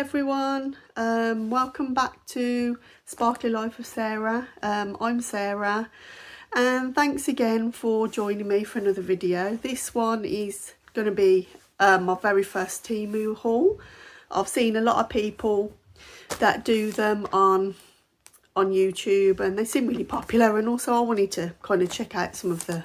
everyone, welcome back to Sparkly Life of Sarah. I'm Sarah and thanks again for joining me for another video. This one is going to be my very first Temu haul. I've seen a lot of people that do them on YouTube and they seem really popular, and also I wanted to kind of check out some of the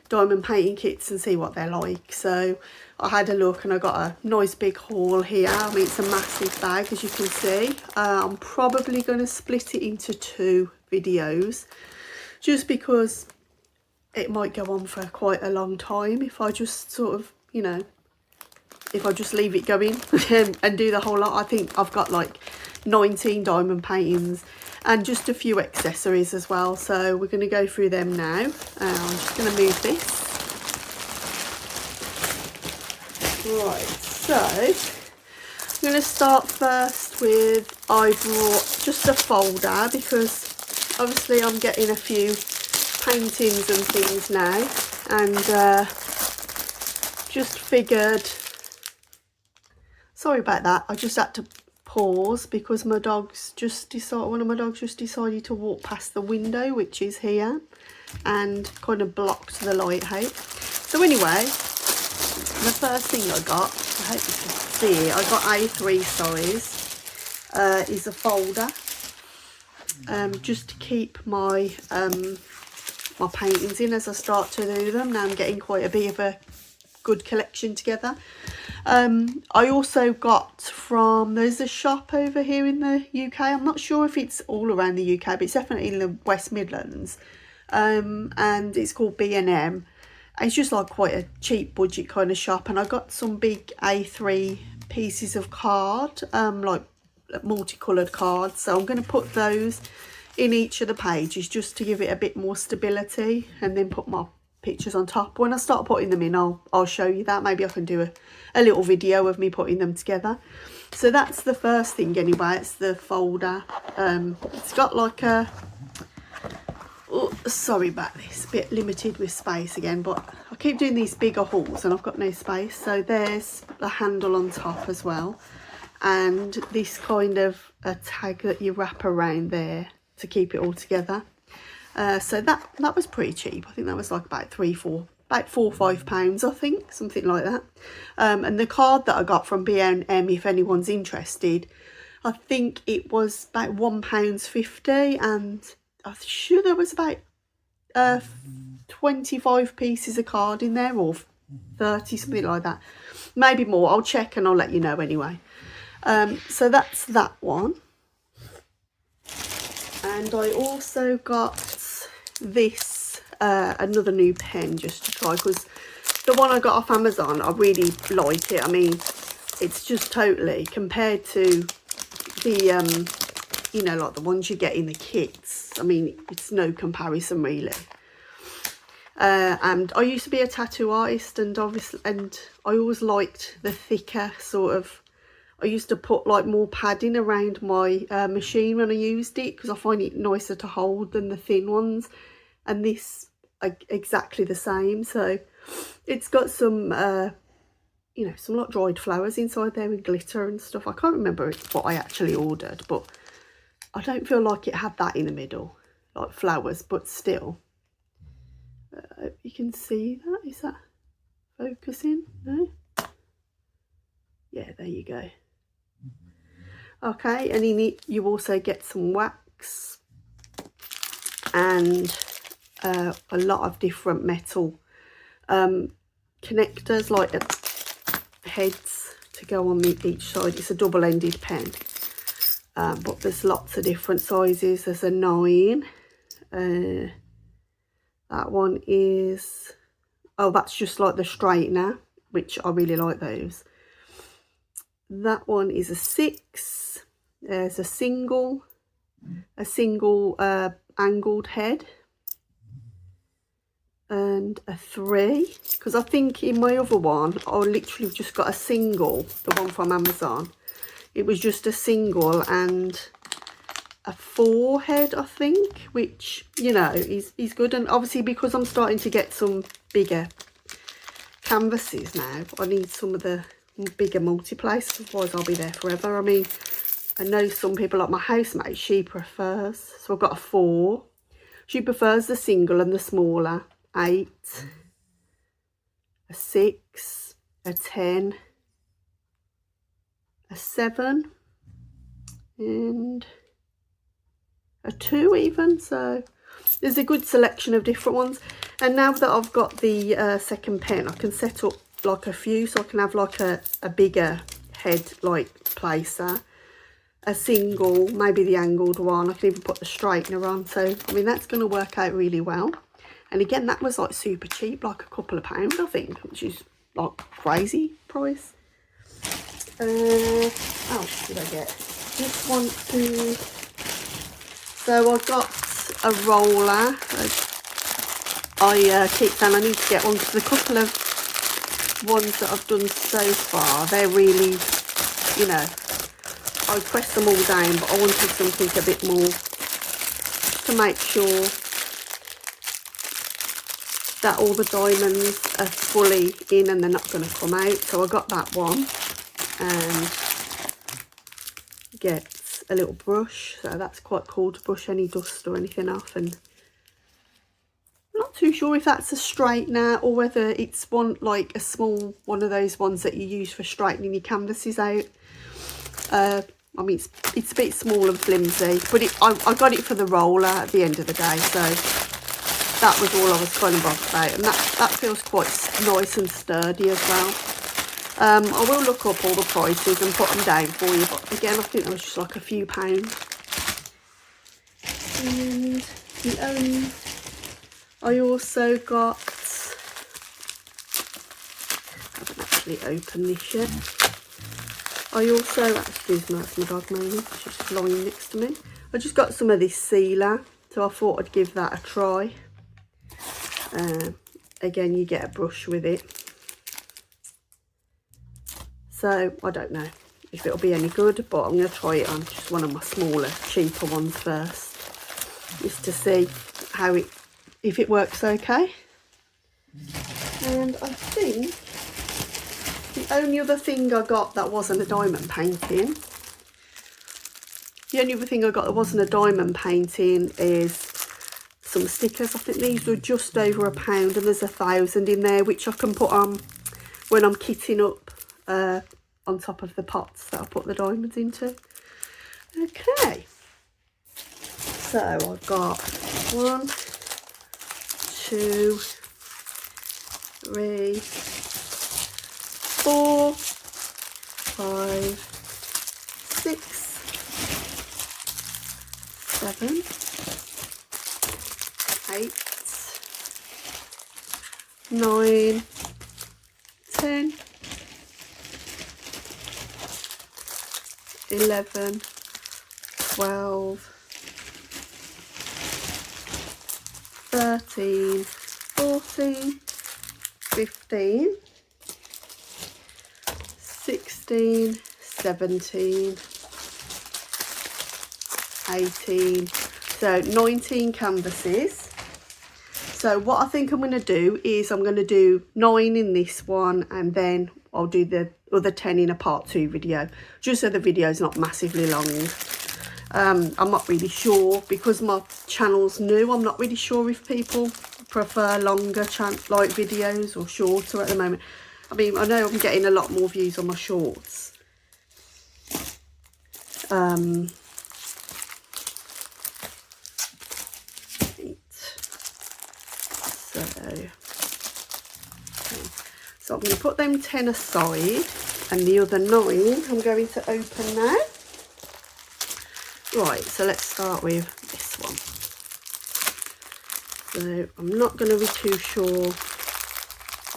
diamond painting kits and see what they're like. So I had a look and I got a nice big haul here. I mean, it's a massive bag, as you can see. I'm probably going to split it into 2 videos just because it might go on for quite a long time if I just sort of, you know, if I just leave it going and do the whole lot. I think I've got like 19 diamond paintings and just a few accessories as well, so we're going to go through them now. I'm just going to move this. Right, so I'm going to start first with, I brought just a folder because obviously I'm getting a few paintings and things now, and just figured, sorry about that, I just had to pause because one of my dogs just decided to walk past the window, which is here, and kind of blocked the light out. So anyway, the first thing I got, I hope you can see it, I got A3 size, is a folder, just to keep my my paintings in as I start to do them. Now I'm getting quite a bit of a good collection together. I also got from, there's a shop over here in the UK, I'm not sure if it's all around the UK, but it's definitely in the West Midlands, and it's called B&M. It's just like quite a cheap budget kind of shop, and I got some big A3 pieces of card, like multicoloured cards, so I'm going to put those in each of the pages just to give it a bit more stability, and then put my pictures on top. When I start putting them in, I'll show you that. Maybe I can do a little video of me putting them together. So that's the first thing anyway. It's the folder. It's got like a, oh, sorry about this, a bit limited with space again, but I keep doing these bigger hauls and I've got no space. So there's the handle on top as well, and this kind of a tag that you wrap around there to keep it all together. So that was pretty cheap. I think that was like about £4 or £5, I think, something like that. And the card that I got from B&M, if anyone's interested, I think it was about £1.50, and I'm sure there was about 25 pieces of card in there, or 30, something like that, maybe more. I'll check and I'll let you know anyway. So that's that one. And I also got this, another new pen just to try, because the one I got off Amazon, I really like it. I mean, it's just totally, compared to the, you know, like the ones you get in the kits, I mean, it's no comparison really. And I used to be a tattoo artist, and obviously, and I always liked the thicker sort of, I used to put like more padding around my machine when I used it, because I find it nicer to hold than the thin ones, and this exactly the same. So it's got some you know, some like dried flowers inside there with glitter and stuff. I can't remember what I actually ordered, but I don't feel like it had that in the middle, like flowers, but still. You can see that, is that focusing? No? Yeah, there you go. Okay, and in it you also get some wax and a lot of different metal connectors, like heads to go on each side. It's a double-ended pen, but there's lots of different sizes. There's a 9. That one is, oh, that's just like the straightener, which I really like those. That one is a 6. There's a single angled head, and a 3, because I think in my other one I literally just got a single, the one from Amazon. It was just a single and a 4 head, I think, which, you know, is good. And obviously because I'm starting to get some bigger canvases now, I need some of the bigger multi-place, otherwise I'll be there forever. I mean, I know some people, like my housemate, she prefers, so I've got a 4. She prefers the single and the smaller. 8, a 6, a 10, a 7, and a 2 even. So there's a good selection of different ones. And now that I've got the second pen, I can set up like a few, so I can have like a bigger head like placer, a single, maybe the angled one. I can even put the straightener on. So I mean, that's going to work out really well. And again, that was like super cheap, like a couple of pounds I think, which is like crazy price. How much did I get? Just want to, so I got a roller. I keep saying I need to get one because a couple of ones that I've done so far, they're really, you know, I pressed them all down, but I wanted something a bit more to make sure that all the diamonds are fully in and they're not going to come out. So I got that one, and gets a little brush, so that's quite cool to brush any dust or anything off. And I'm not too sure if that's a straightener or whether it's one like a small one of those ones that you use for straightening your canvases out. I mean, it's a bit small and flimsy, but I got it for the roller at the end of the day, so that was all I was kind of bothered about. And that feels quite nice and sturdy as well. I will look up all the prices and put them down for you, but again, I think it was just like a few pounds. And I also got, I haven't actually opened this yet. I also, excuse me, that's my dog moaning, she's just lying next to me. I just got some of this sealer, so I thought I'd give that a try. Again, you get a brush with it. So I don't know if it'll be any good, but I'm going to try it on just one of my smaller, cheaper ones first, just to see how if it works okay. And I think the only other thing I got that wasn't a diamond painting, is some stickers. I think these were just over £1, and there's 1,000 in there, which I can put on when I'm kitting up on top of the pots that I put the diamonds into. Okay, so I've got 1, 2, 3, 4, 5, 6, 7, 8, 9, 10, 11, 12, 13, 14, 15, 16, 17, 18, so 19 canvases. So what I think I'm going to do is I'm going to do 9 in this one, and then I'll do the other 10 in a part 2 video, just so the video is not massively long. I'm not really sure, because my channel's new, I'm not really sure if people prefer longer like videos or shorter at the moment. I mean, I know I'm getting a lot more views on my shorts. So I'm going to put them 10 aside, and the other 9 I'm going to open now. Right, so let's start with this one. So I'm not going to be too sure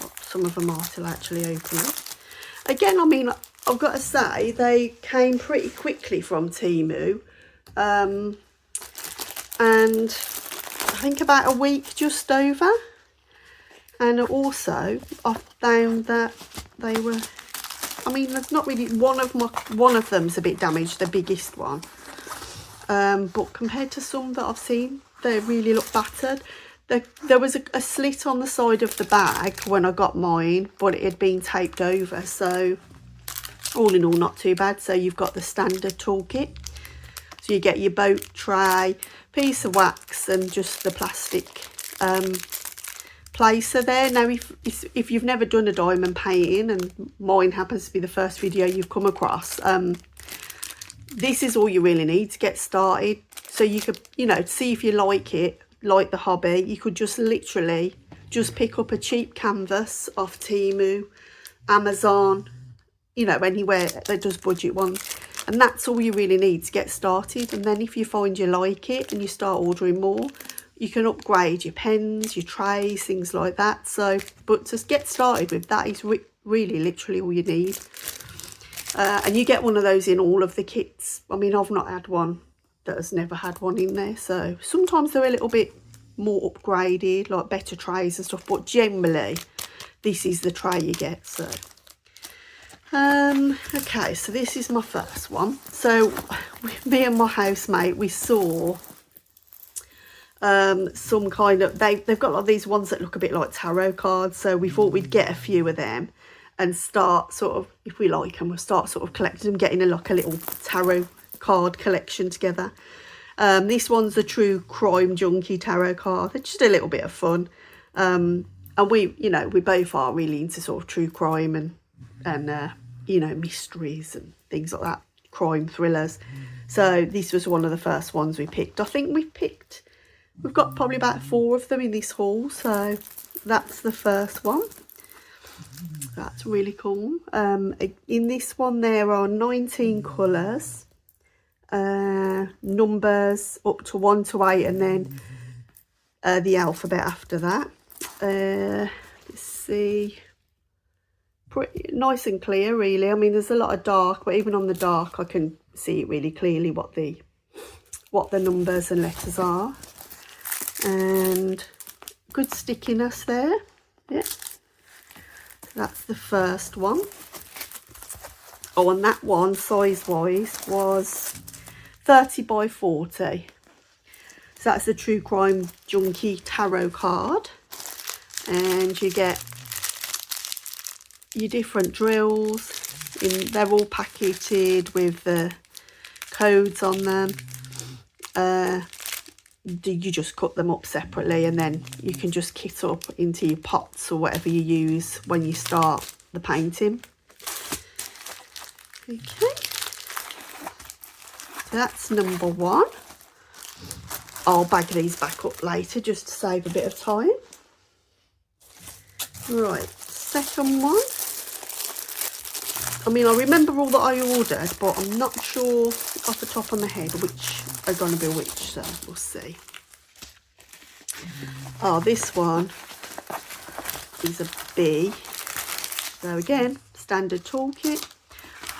what some of them are till I actually open them. Again, I mean, I've got to say, they came pretty quickly from Temu. And I think about a week just over. And also, I found that they were, I mean, there's not really, one of them's a bit damaged, the biggest one. But compared to some that I've seen, they really look battered. There was a slit on the side of the bag when I got mine, but it had been taped over, so all in all, not too bad. So you've got the standard toolkit. So you get your boat tray, piece of wax, and just the plastic placer there. Now, if you've never done a diamond painting, and mine happens to be the first video you've come across, this is all you really need to get started. So you could, you know, see if you like it, like the hobby, you could just literally just pick up a cheap canvas off Temu, Amazon, you know, anywhere that does budget ones, and that's all you really need to get started. And then if you find you like it and you start ordering more, you can upgrade your pens, your trays, things like that. So, but to get started with that is really literally all you need. And you get one of those in all of the kits. I mean, I've not had one that has never had one in there, so sometimes they're a little bit more upgraded, like better trays and stuff, but generally this is the tray you get. So okay, so this is my first one. So me and my housemate, we saw some kind of, they've got like these ones that look a bit like tarot cards, so we thought we'd get a few of them and start sort of, if we like them, we'll start sort of collecting them, getting like a little tarot card collection together. This one's the True Crime Junkie tarot card. It's just a little bit of fun, and we, you know, we both are really into sort of true crime and you know, mysteries and things like that, crime thrillers. So this was one of the first ones we picked. I think we've got probably about 4 of them in this haul, so that's the first one. That's really cool. In this one there are 19 colours, numbers up to 1 to 8, and then the alphabet after that. Let's see, pretty nice and clear really. I mean, there's a lot of dark, but even on the dark I can see it really clearly what the numbers and letters are, and good stickiness there. Yeah, that's the first one. Oh, and that one size wise was 30 by 40. So that's the True Crime Junkie tarot card, and you get your different drills they're all packaged with the codes on them. You just cut them up separately, and then you can just kit up into your pots or whatever you use when you start the painting. Okay, so that's number 1. I'll bag these back up later just to save a bit of time. Right, second one. I mean, I remember all that I ordered, but I'm not sure off the top of my head which are going to be which, so we'll see. Oh, this one is a B. So again, standard toolkit.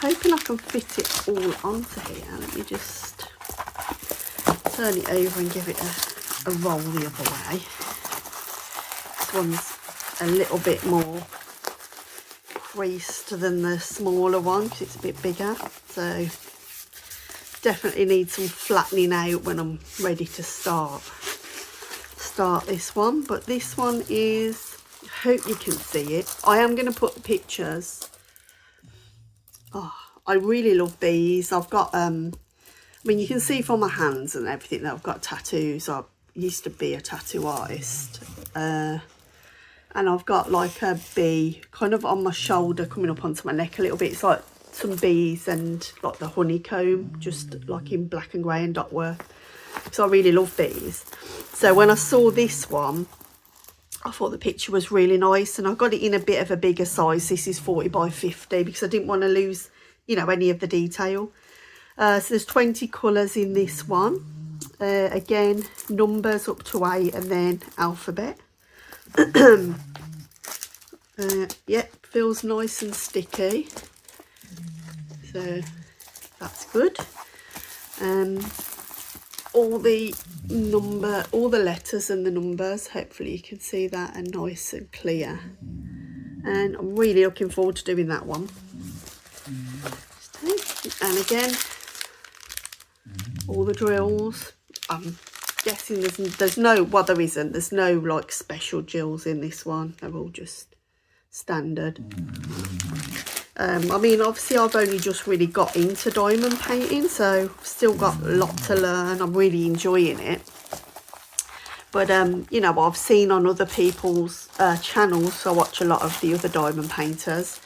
Hoping I can fit it all onto here. Let me just turn it over and give it a roll the other way. This one's a little bit more creased than the smaller one because it's a bit bigger, so definitely need some flattening out when I'm ready to start this one. But this one is, I hope you can see it. I am going to put pictures. Oh, I really love these. I've got I mean, you can see from my hands and everything that I've got tattoos. I used to be a tattoo artist, and I've got like a bee kind of on my shoulder coming up onto my neck a little bit. It's like some bees and like the honeycomb, just like in black and grey and dot work. So I really love these. So when I saw this one, I thought the picture was really nice, and I got it in a bit of a bigger size. This is 40 by 50 because I didn't want to lose, you know, any of the detail. So there's 20 colours in this one. Again, numbers up to 8, and then alphabet. Yep, feels nice and sticky, so that's good. All the letters and the numbers, hopefully you can see that, are nice and clear, and I'm really looking forward to doing that one. And again, all the drills. I'm guessing there's no, well, there isn't, there's no like special drills in this one, they're all just standard. I mean, obviously I've only just really got into diamond painting, so I've still got a lot to learn. I'm really enjoying it. But, you know, I've seen on other people's channels, so I watch a lot of the other diamond painters,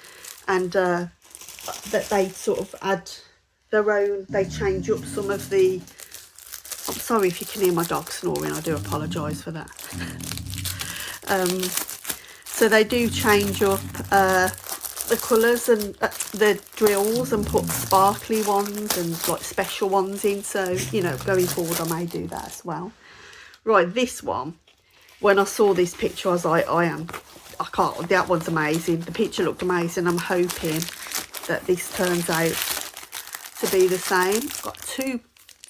and that they sort of add their own, they change up some of the, I'm sorry if you can hear my dog snoring, I do apologise for that. So they do change up the colours and the drills and put sparkly ones and like special ones in, so, you know, going forward I may do that as well. Right, this one, when I saw this picture, I was like, I can't, that one's amazing. The picture looked amazing. I'm hoping that this turns out to be the same. I've got two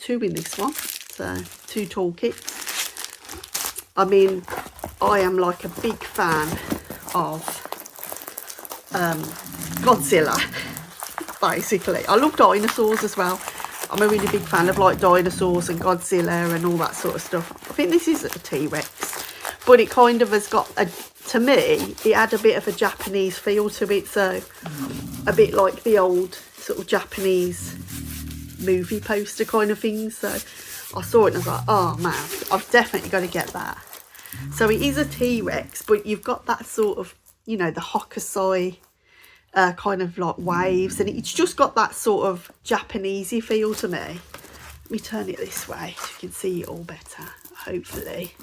in this one, so 2 toolkits. I mean, I am like a big fan of Godzilla, basically. I love dinosaurs as well. I'm a really big fan of like dinosaurs and Godzilla and all that sort of stuff. I think this is a T-Rex, but it kind of has got a, to me, it had a bit of a Japanese feel to it, so a bit like the old sort of Japanese movie poster kind of thing. So I saw it and I was like, oh man, I've definitely got to get that. So it is a T-Rex, but you've got that sort of, you know, the Hokusai kind of like waves, and it's just got that sort of Japanesey feel to me. Let me turn it this way so you can see it all better, hopefully.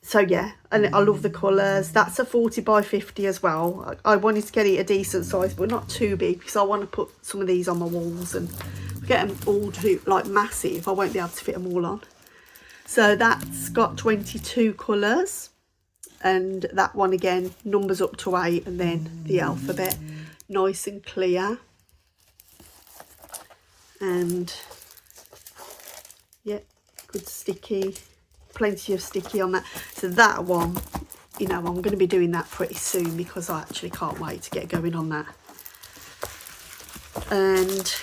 So yeah, and I love the colours. That's a 40 by 50 as well. I wanted to get it a decent size, but not too big, because I want to put some of these on my walls, and get them all too like massive, I won't be able to fit them all on. So that's got 22 colours. And that one again, numbers up to 8 and then the alphabet. Nice and clear. And yeah, good sticky. Plenty of sticky on that. So that one, you know, I'm going to be doing that pretty soon, because I actually can't wait to get going on that. And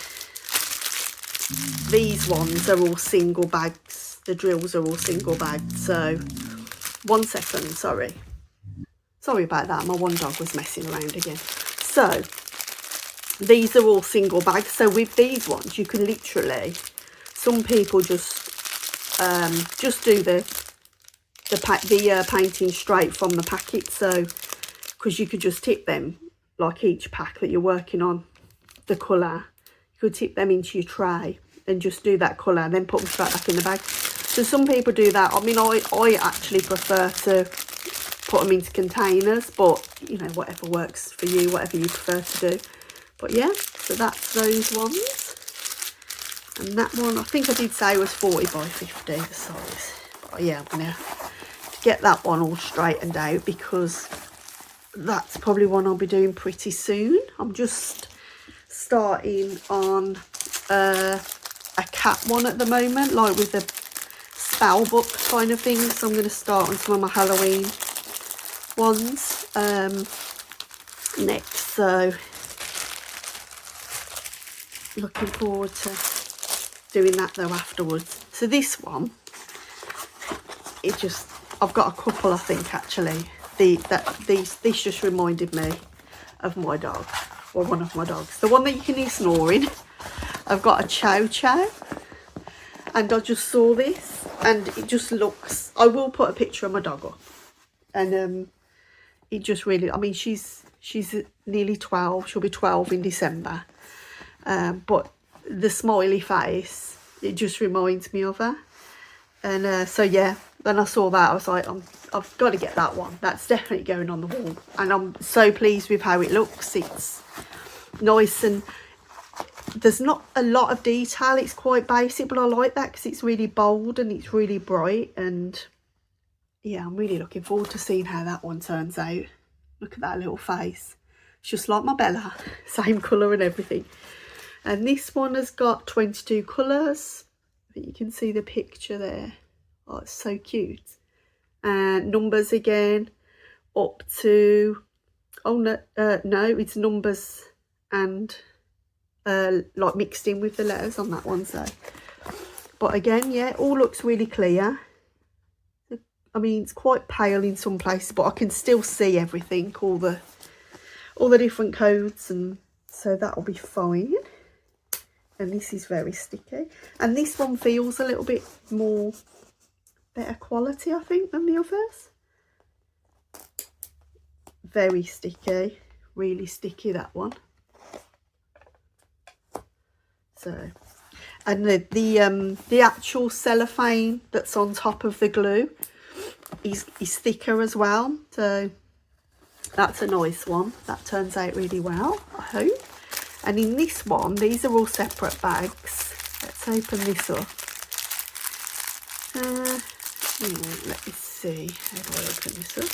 these ones are all single bags. The drills are all single bagged. So 1 second, sorry about that, my one dog was messing around again. So these are all single bags, so with these ones you can literally, some people just do the painting straight from the packet, so because you could just tip them, like each pack that you're working on the colour, you could tip them into your tray and just do that colour and then put them straight back in the bag. So some people do that. I mean, I actually prefer to put them into containers, but you know, whatever works for you, whatever you prefer to do. But yeah, so that's those ones. And that one, I think I did say was 40 by 50 the size. But yeah, I'm gonna get that one all straightened out, because that's probably one I'll be doing pretty soon. I'm just starting on a cat one at the moment, like with the spell book kind of thing, so I'm going to start on some of my Halloween ones next, so looking forward to doing that though afterwards. So this one, it just, I've got a couple I think actually. This just reminded me of my dog, or one of my dogs, the one that you can hear snoring. I've got a Chow Chow, and I just saw this and it just looks, I will put a picture of my dog up, and it just really, I mean, she's nearly 12, she'll be 12 in December, but the smiley face, it just reminds me of her. And so yeah, when I saw that I was like, I've got to get that one. That's definitely going on the wall, and I'm so pleased with how it looks. It's nice, and there's not a lot of detail, it's quite basic, but I like that because it's really bold and it's really bright. And yeah, I'm really looking forward to seeing how that one turns out. Look at that little face, it's just like my Bella, same colour and everything. And this one has got 22 colours. I think you can see the picture there. Oh, it's so cute. And numbers again, up to, oh no, no, it's numbers and like mixed in with the letters on that one. So, but again, yeah, it all looks really clear. I mean, it's quite pale in some places, but I can still see everything, all the all the different codes, and so that'll be fine. And this is very sticky, and this one feels a little bit more better quality, I think, than the others. Very sticky, really sticky, that one. So, and the actual cellophane that's on top of the glue is thicker as well, so that's a nice one. That turns out really well, I hope. And in this one, these are all separate bags. Let's open this up. Let me see. How do I open this up?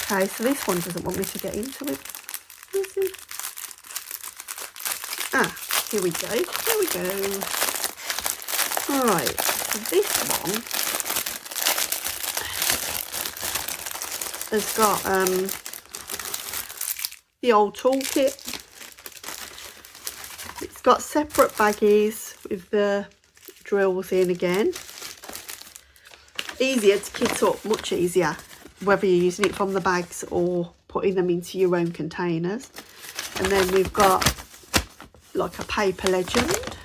Okay, so this one doesn't want me to get into it. Ah, here we go. There we go. Alright, so this one has got the old toolkit. It's got separate baggies with the drills in again. Easier to kit up, much easier, whether you're using it from the bags or putting them into your own containers. And then we've got like a paper legend.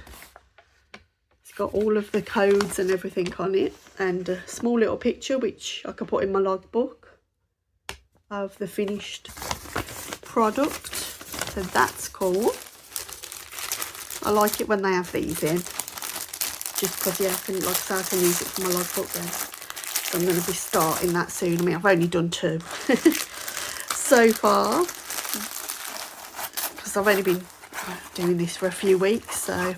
It's got all of the codes and everything on it, and a small little picture which I can put in my logbook of the finished product. So that's cool. I like it when they have these in, just because, yeah, I can, like I say, I can use it for my logbook then. So I'm going to be starting that soon. I mean, I've only done 2 so far, because I've only been doing this for a few weeks. So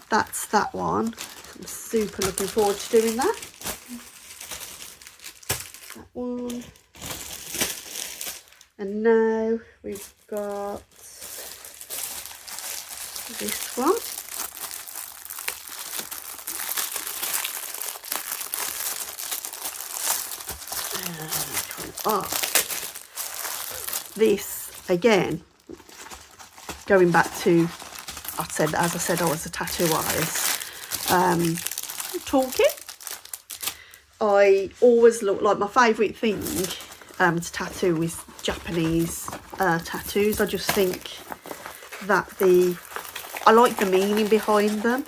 that's that one. I'm super looking forward to doing that. That one. And now we've got this one. Oh, this again, going back to, as I said, I was a tattoo artist. Toolkit. I always look like, my favourite thing to tattoo is Japanese tattoos. I just think that I like the meaning behind them,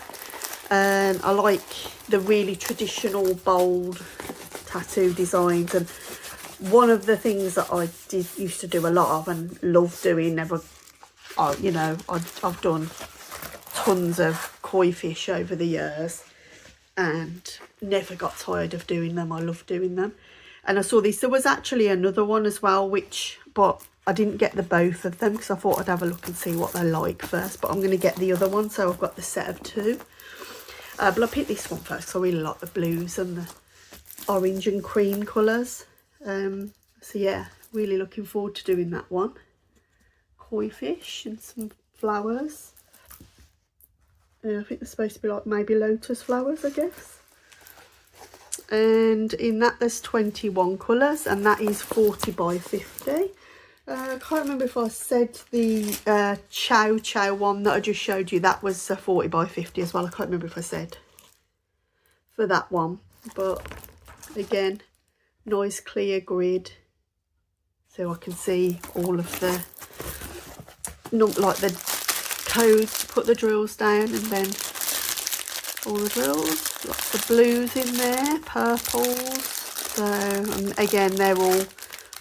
and I like the really traditional, bold tattoo designs. And one of the things that I used to do a lot of and love doing, you know, I've done tons of koi fish over the years and never got tired of doing them. I love doing them. And I saw this, there was actually another one as well, but I didn't get the both of them because I thought I'd have a look and see what they're like first. But I'm going to get the other one, so I've got the set of 2. But I picked this one first because I really like the blues and the orange and cream colours. So yeah, really looking forward to doing that one. Koi fish and some flowers. I think they're supposed to be like maybe lotus flowers, I guess. And in that there's 21 colours, and that is 40 by 50. I can't remember if I said the Chow Chow one that I just showed you, that was 40 by 50 as well. I can't remember if I said for that one, but again, nice clear grid, so I can see all of the, like the codes to put the drills down, and then all the drills, lots of blues in there, purples. So again, they're all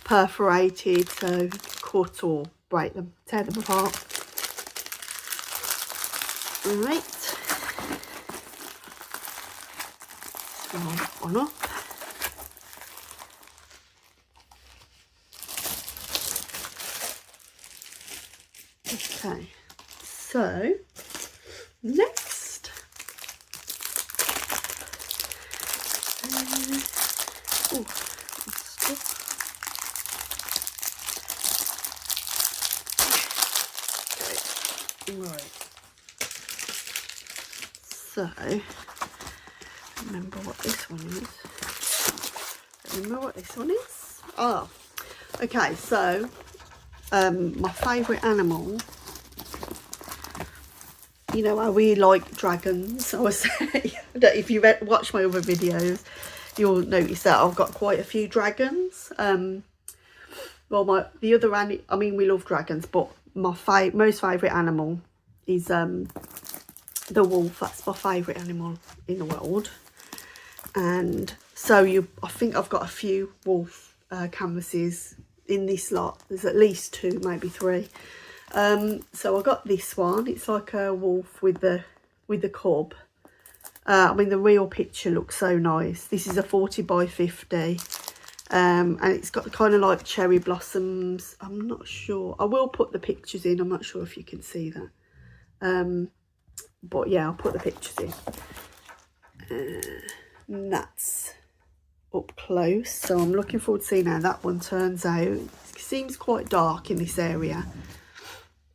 perforated, so cut or break them, tear them apart. All right, slide that one up. Okay, so next, right, so remember what this one is. Remember what this one is? Oh, okay, so my favourite animal, you know, I really like dragons. I was saying, if you watch my other videos, you'll notice that I've got quite a few dragons. Well, the other I mean, we love dragons, but my most favourite animal is the wolf. That's my favourite animal in the world. And so I think I've got a few wolf canvases in this lot. There's at least 2, maybe 3. So I got this one. It's like a wolf with the cub. I mean, the real picture looks so nice. This is a 40 by 50. And it's got kind of like cherry blossoms. I'm not sure. I will put the pictures in. I'm not sure if you can see that. But yeah, I'll put the pictures in. And that's up close. So I'm looking forward to seeing how that one turns out. It seems quite dark in this area.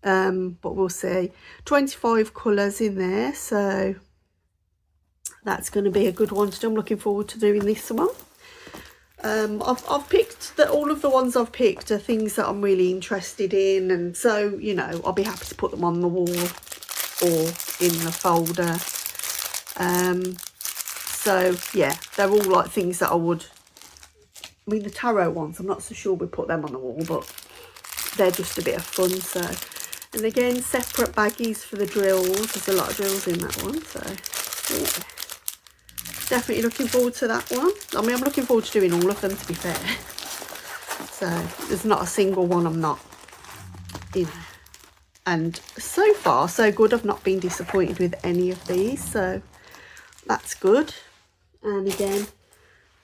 But we'll see. 25 colours in there. So that's going to be a good one to do. I'm looking forward to doing this one. I've picked all of the ones I've picked are things that I'm really interested in, and so, you know, I'll be happy to put them on the wall or in the folder. So yeah, they're all like things that I mean, the tarot ones, I'm not so sure we put them on the wall, but they're just a bit of fun. So, and again, separate baggies for the drills. There's a lot of drills in that one, so yeah. Definitely looking forward to that one. I mean, I'm looking forward to doing all of them, to be fair. So there's not a single one I'm not, you know. And so far, so good. I've not been disappointed with any of these, so that's good. And again,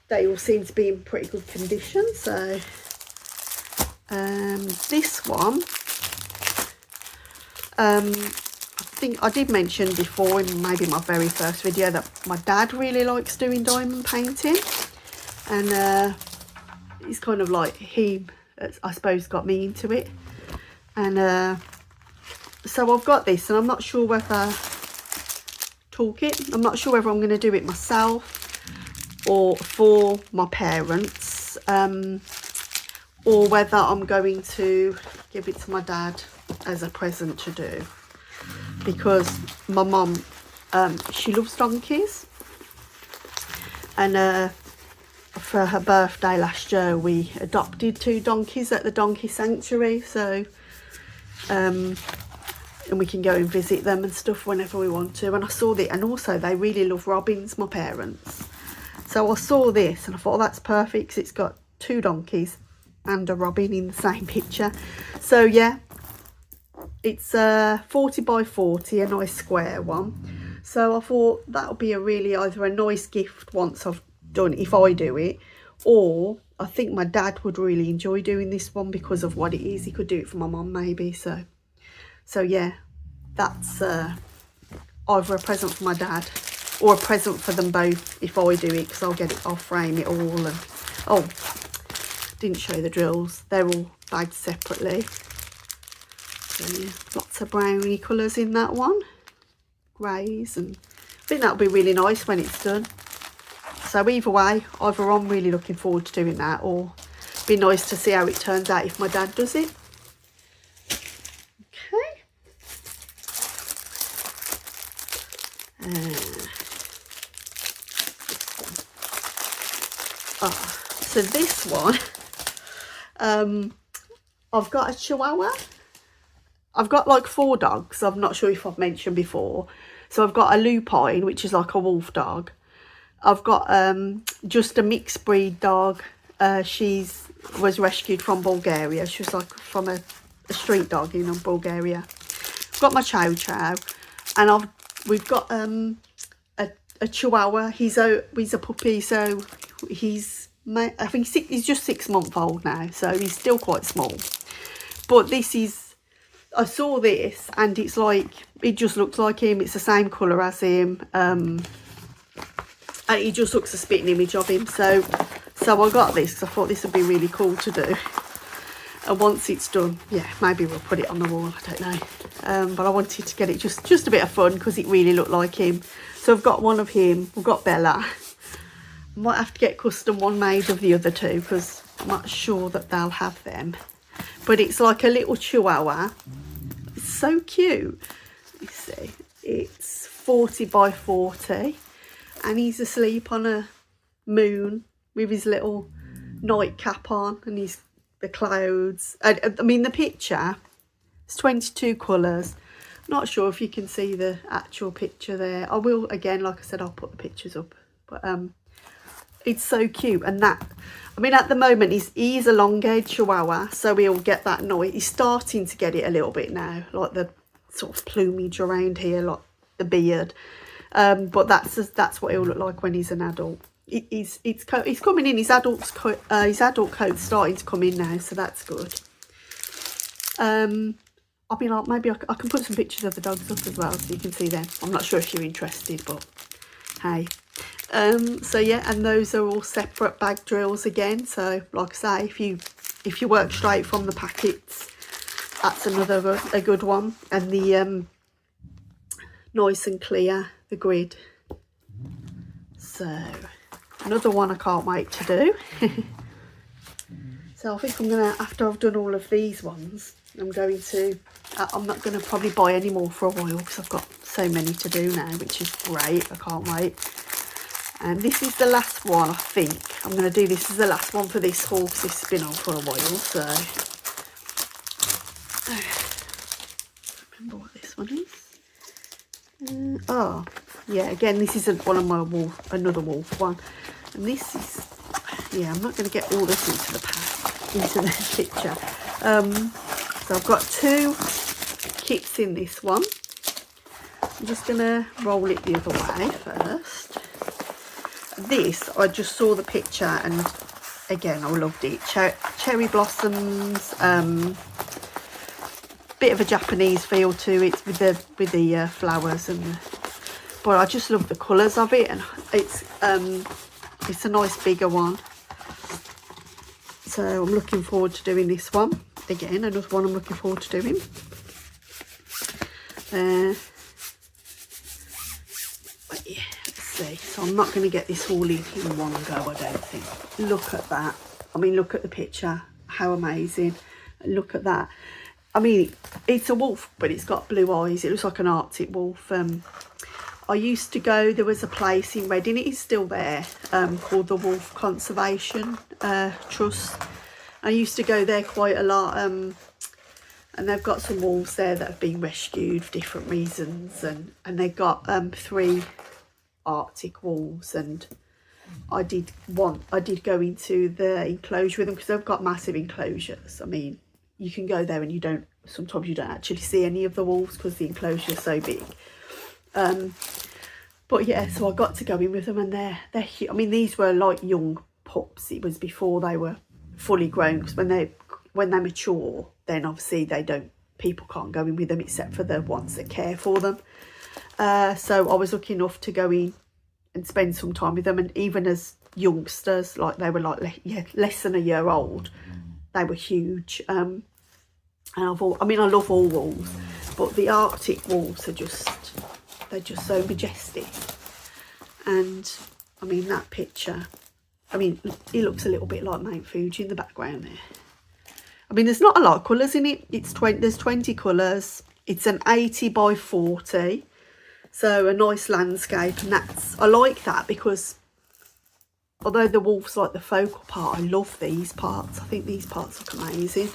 they all seem to be in pretty good condition. So this one, I think I did mention before in maybe my very first video that my dad really likes doing diamond painting, and it's kind of like he, I suppose, got me into it. And so I've got this, and I'm not sure whether I'm not sure whether I'm going to do it myself or for my parents, or whether I'm going to give it to my dad as a present to do. Because my mum, she loves donkeys, and for her birthday last year we adopted 2 donkeys at the donkey sanctuary. So and we can go and visit them and stuff whenever we want to. And I saw that, and also they really love robins, my parents. So I saw this and I thought, oh, that's perfect, 'cause it's got 2 donkeys and a robin in the same picture. So yeah, it's 40 by 40, a nice square one. So I thought that would be either a nice gift once I've done it, if I do it, or I think my dad would really enjoy doing this one because of what it is. He could do it for my mum maybe. So yeah, that's either a present for my dad or a present for them both if I do it, because I'll frame it all. And oh, didn't show the drills. They're all bagged separately. So yeah, lots of browny colours in that one, greys, and I think that'll be really nice when it's done. So either way, either I'm really looking forward to doing that, or it'd be nice to see how it turns out if my dad does it. Okay. So this one, I've got a Chihuahua. I've got like 4 dogs. I'm not sure if I've mentioned before. So I've got a lupine, which is like a wolf dog. I've got just a mixed breed dog. She was rescued from Bulgaria. She was like from a street dog in Bulgaria. I've got my Chow Chow, and we've got a Chihuahua. He's a puppy, so I think he's just 6 months old now, so he's still quite small. But I saw this, and it's like, it just looks like him. It's the same colour as him, and he just looks a spitting image of him. So I got this because I thought this would be really cool to do. And once it's done, yeah, maybe we'll put it on the wall, I don't know. But I wanted to get it just a bit of fun because it really looked like him. So I've got one of him. We've got Bella. I might have to get custom one made of the other 2 because I'm not sure that they'll have them. But it's like a little Chihuahua. It's so cute. Let's see. It's 40 by 40. And he's asleep on a moon with his little nightcap on and the clouds. I mean, the picture, it's 22 colours. Not sure if you can see the actual picture there. I will, again, like I said, I'll put the pictures up. But it's so cute. And that, I mean, at the moment, he's a long-haired Chihuahua, so he'll get that noise. He's starting to get it a little bit now, like the sort of plumage around here, like the beard. But that's what he'll look like when he's an adult. He's coming in. His adult coat's starting to come in now, so that's good. I'll be like, maybe I can put some pictures of the dogs up as well so you can see them. I'm not sure if you're interested, but hey. So yeah, and those are all separate bag drills again. So like I say, if you work straight from the packets, that's a good one. And the nice and clear, the grid. So another one I can't wait to do. So I think I'm gonna, after I've done all of these ones, I'm not going to probably buy any more for a while because I've got so many to do now, which is great. I can't wait. And this is the last one, I think. I'm going to do this as the last one for this haul because it's been on for a while. So, I don't remember what this one is. Oh, yeah, again, this is one of my another wolf one. And this is, yeah, I'm not going to get all this into the picture. So I've got 2 kits in this one. I'm just going to roll it the other way first. This, I just saw the picture and again, I loved it. Cherry blossoms, bit of a Japanese feel to it with the flowers but I just love the colours of it, and it's a nice bigger one. So I'm looking forward to doing this one. Again, another one I'm looking forward to doing. But yeah, let's see. So I'm not going to get this all in one go, I don't think. Look at that. I mean, look at the picture. How amazing. Look at that. I mean, it's a wolf, but it's got blue eyes. It looks like an Arctic wolf. I used to go, there was a place in Reading, it is still there, called the Wolf Conservation Trust. I used to go there quite a lot, and they've got some wolves there that have been rescued for different reasons, and they've got 3 Arctic wolves, and I did go into the enclosure with them because they've got massive enclosures. I mean, you can go there and sometimes you don't actually see any of the wolves because the enclosure is so big. But yeah, so I got to go in with them, and they're I mean, these were like young pups. It was before they were fully grown, because when they mature, then obviously people can't go in with them except for the ones that care for them. So I was lucky enough to go in and spend some time with them, and even as youngsters, like they were like less than a year old, they were huge. And I love all wolves, but the Arctic wolves they're just so majestic. And I mean, that picture, I mean, it looks a little bit like Mount Fuji in the background there. I mean, there's not a lot of colours in it. There's 20 colours. It's an 80 by 40, so a nice landscape, and I like that because although the wolf's like the focal part, I love these parts. I think these parts look amazing,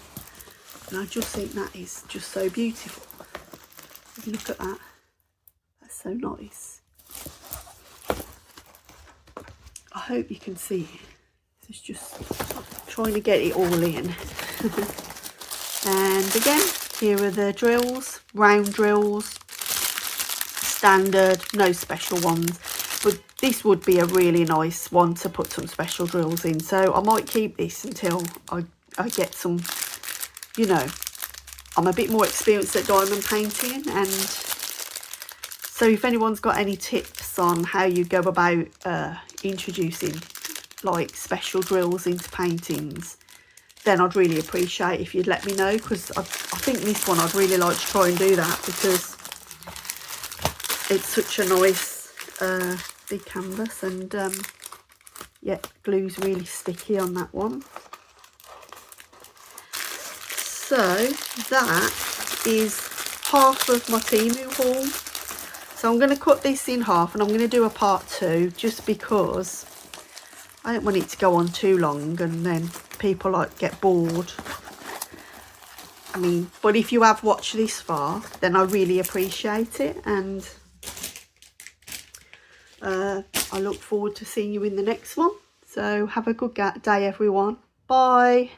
and I just think that is just so beautiful. Look at that. That's so nice. I hope you can see it. It's just trying to get it all in. And again, here are the drills, round drills, standard, no special ones. But this would be a really nice one to put some special drills in. So I might keep this until I get some, you know, I'm a bit more experienced at diamond painting. And so if anyone's got any tips on how you go about introducing like special drills into paintings, then I'd really appreciate if you'd let me know, because I think this one I'd really like to try and do that, because it's such a nice big canvas, and yeah, glue's really sticky on that one. So that is half of my Temu haul. So I'm going to cut this in half, and I'm going to do a part 2 just because I don't want it to go on too long and then people like get bored. I mean, but if you have watched this far, then I really appreciate it, and I look forward to seeing you in the next one. So have a good day, everyone. Bye.